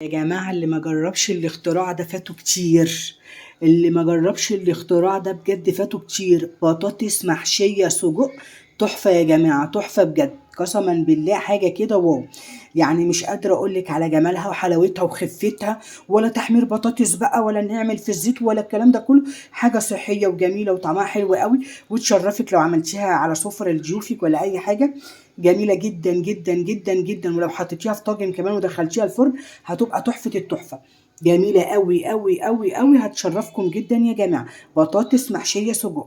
يا جماعة اللي ما جربش الاختراع ده فاته كتير. اللي ما جربش الاختراع ده بجد فاته كتير. بطاطس محشية سجق، تحفة يا جماعة، تحفة بجد قسما بالله، حاجة كده واو. يعني مش قادرة اقولك على جمالها وحلاوتها وخفتها، ولا تحمير بطاطس بقى، ولا نعمل في الزيت، ولا الكلام ده كله. حاجة صحية وجميلة وطعمها حلو قوي، وتشرفك لو عملتيها على سفرة لضيوفك ولا اي حاجة. جميلة جدا جدا جدا جدا، ولو حطيتيها في طاجن كمان ودخلتيها الفرن هتبقى تحفة التحفة. جميلة قوي قوي قوي قوي، هتشرفكم جدا يا جماعة. بطاطس محشية سجق،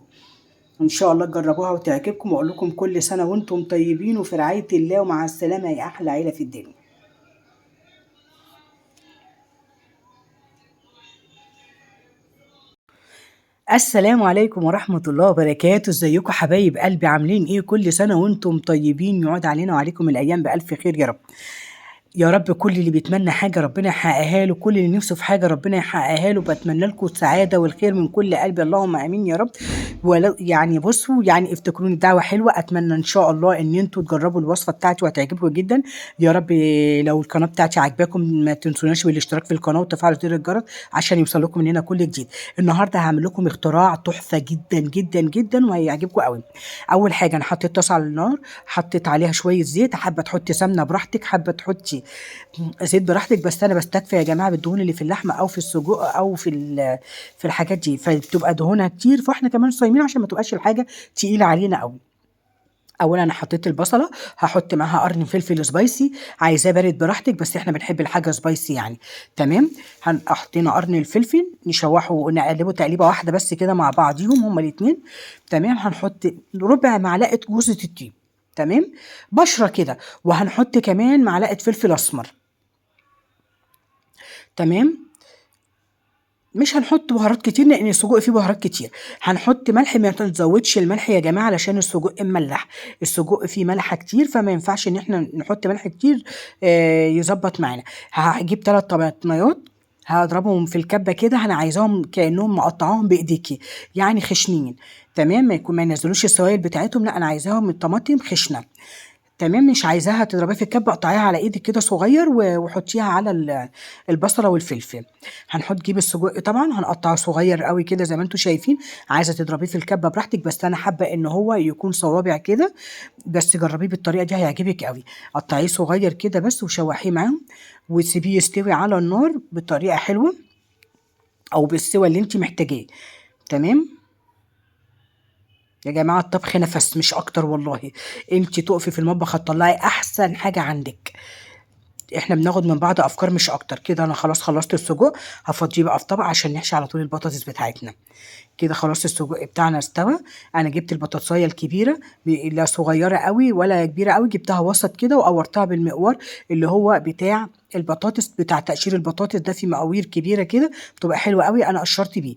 ان شاء الله تجربوها وتعجبكم، واقول لكم كل سنة وانتم طيبين وفي رعاية الله، ومع السلامة يا احلى عيلة في الدنيا. السلام عليكم ورحمة الله وبركاته. ازيكم حبايب قلبي؟ عاملين ايه؟ كل سنة وانتم طيبين، يعود علينا وعليكم الايام بألف خير يا رب. يا رب كل اللي بيتمنى حاجة ربنا يحققها له، كل اللي نفسه في حاجة ربنا يحققها له. بتمنى لكم السعادة والخير من كل قلبي، اللهم امين يا رب. ولو يعني بصوا، يعني افتكروني دعوة حلوة. اتمنى ان شاء الله ان انتوا تجربوا الوصفة بتاعتي وهتعجبكم جدا يا رب. لو القناة بتاعتي عجباكم ما تنسوناش بالاشتراك في القناة وتفعيل زر الجرس عشان يوصل لكم مننا كل جديد. النهارده هعمل لكم اختراع تحفة جدا جدا جدا وهيعجبكم قوي. اول حاجة انا حطيت طاسة على النار، حطيت عليها شوية زيت، حابة تحطي سمنة براحتك، حابة تحطي زيت براحتك، بس انا بستكفي يا جماعه بالدهون اللي في اللحمه او في السجق او في الحاجات دي، فبتبقى دهونها كتير، فاحنا كمان صايمين عشان ما تبقاش الحاجه تقيله علينا قوي. اولا انا حطيت البصله، هحط معاها قرن فلفل سبايسي، عايزاه بارد براحتك بس احنا بنحب الحاجه سبايسي يعني. تمام. حطينا قرن الفلفل، نشوحه ونقلبه تقليبه واحده بس كده مع بعضيهم هما الاتنين. تمام. هنحط ربع معلقه جوز الطيب، تمام، بشره كده. وهنحط كمان معلقه فلفل اسمر. تمام. مش هنحط بهارات كتير لان السجق فيه بهارات كتير. هنحط ملح، ما تزودش الملح يا جماعه علشان السجق مملح. السجق فيه ملح كتير فما ينفعش ان احنا نحط ملح كتير. يظبط معانا. هجيب 3 طماطميات، هضربهم في الكبه كده، انا عايزاهم كانهم مقطعاهم بايديكي، يعني خشنين. تمام. ما ينزلوش السوائل بتاعتهم، لا انا عايزاهم الطماطم خشنه. تمام. مش عايزاها تضربيها في الكبة، قطعيها على ايدك كده صغير وحطيها على البصلة والفلفل. جيب السجق طبعا هنقطعه صغير قوي كده زي ما انتم شايفين. عايزة تضربيه في الكبة براحتك، بس انا حابة ان هو يكون صوابع كده. بس جربيه بالطريقة دي هيعجبك قوي. قطعيه صغير كده بس وشوحيه معاهم، وسيبيه يستوي على النار بطريقة حلوة، او بالسوى اللي انت محتاجاه. تمام. يا جماعة الطبخ نفس مش أكتر والله. انت تقفي في المطبخ هتطلعي أحسن حاجة عندك. احنا بناخد من بعض أفكار مش أكتر. كده أنا خلاص خلصت السجق، هفضيه بقى في طبق عشان نحشي على طول البطاطس بتاعتنا. كده خلاص السجق بتاعنا استوى. أنا جبت البطاطساية الكبيرة، لا صغيرة قوي ولا كبيرة قوي، جبتها وسط كده وقورتها بالمقوار اللي هو بتاع البطاطس، بتاع تقشير البطاطس ده، في مقاوير كبيرة كده بتبقى حلوة قوي، أنا قشرت بيه.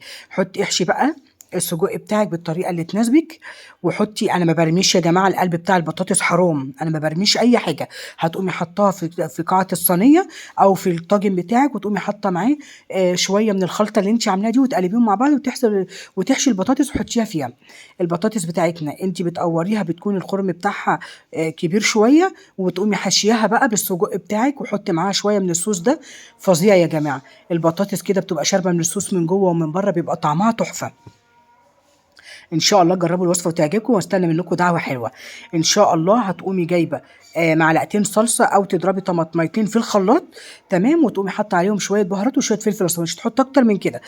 احشي بقى السجق بتاعك بالطريقه اللي تناسبك، وحطي. انا ما برميش يا جماعه القلب بتاع البطاطس، حرام، انا ما برميش اي حاجه. هتقومي حطاها في قاعه الصينيه او في الطاجن بتاعك، وتقومي حاطه معاه شويه من الخلطه اللي انت عاملاها دي، وتقلبيهم مع بعض، وتحشي البطاطس وتحطيها فيها. البطاطس بتاعتنا انت بتقوريها، بتكون الخرم بتاعها كبير شويه، وتقومي حشيها بقى بالسجق بتاعك، وحطي معاها شويه من الصوص ده. فظيع يا جماعه. البطاطس كده بتبقى شاربه من الصوص من جوه ومن بره، بيبقى طعمها تحفه. ان شاء الله جربوا الوصفه وتعجبكم، واستنى منكم دعوه حلوه. ان شاء الله هتقومي جايبه معلقتين صلصه، او تضربي طماطميتين في الخلاط. تمام. وتقومي حاطه عليهم شويه بهارات وشويه فلفل اسمر، مش تحط اكتر من كده.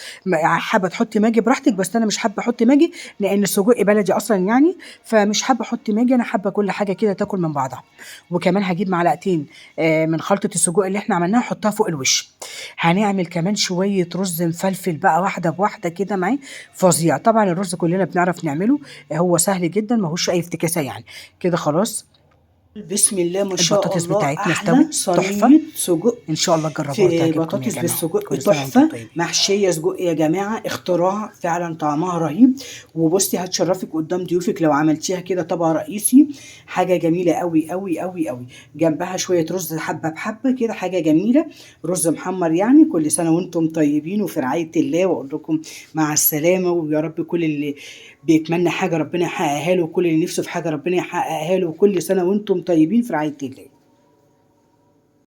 حابه تحطي ماجي براحتك، بس انا مش حابه احط ماجي لان السجق بلدي اصلا يعني، فمش حابه احط ماجي. انا حابه كل حاجه كده تاكل من بعضها. وكمان هجيب معلقتين من خلطه السجق اللي احنا عملناها، احطها فوق الوش. هنعمل كمان شويه رز مفلفل بقى، واحده بواحده كده معاه. فظيع. طبعا الرز كلنا بنعرف نعمله، هو سهل جدا، ماهوش اي افتكاسه يعني. كده خلاص بسم الله ما شاء البطاطس الله، بتاعتنا احلى استوت تحفة. صينيه سجق. ان شاء الله تجربوها في وتعجبكم يا بطاطس جماعة. بالسجق كل سنة وانتم تحفه، طيبين. محشيه سجق يا جماعه، اختراع فعلا، طعمها رهيب. وبصي هتشرفك قدام ضيوفك لو عملتيها كده طبق رئيسي. حاجه جميله قوي قوي قوي قوي. جنبها شويه رز حبه بحبه كده، حاجه جميله. رز محمر يعني. كل سنه وانتم طيبين وفي رعايه الله، واقول لكم مع السلامه. ويا رب كل اللي بيتمنى حاجه ربنا يحققها له، وكل اللي نفسه في حاجه ربنا يحققها له، وكل سنه وانتم طيبين في رعايه الله.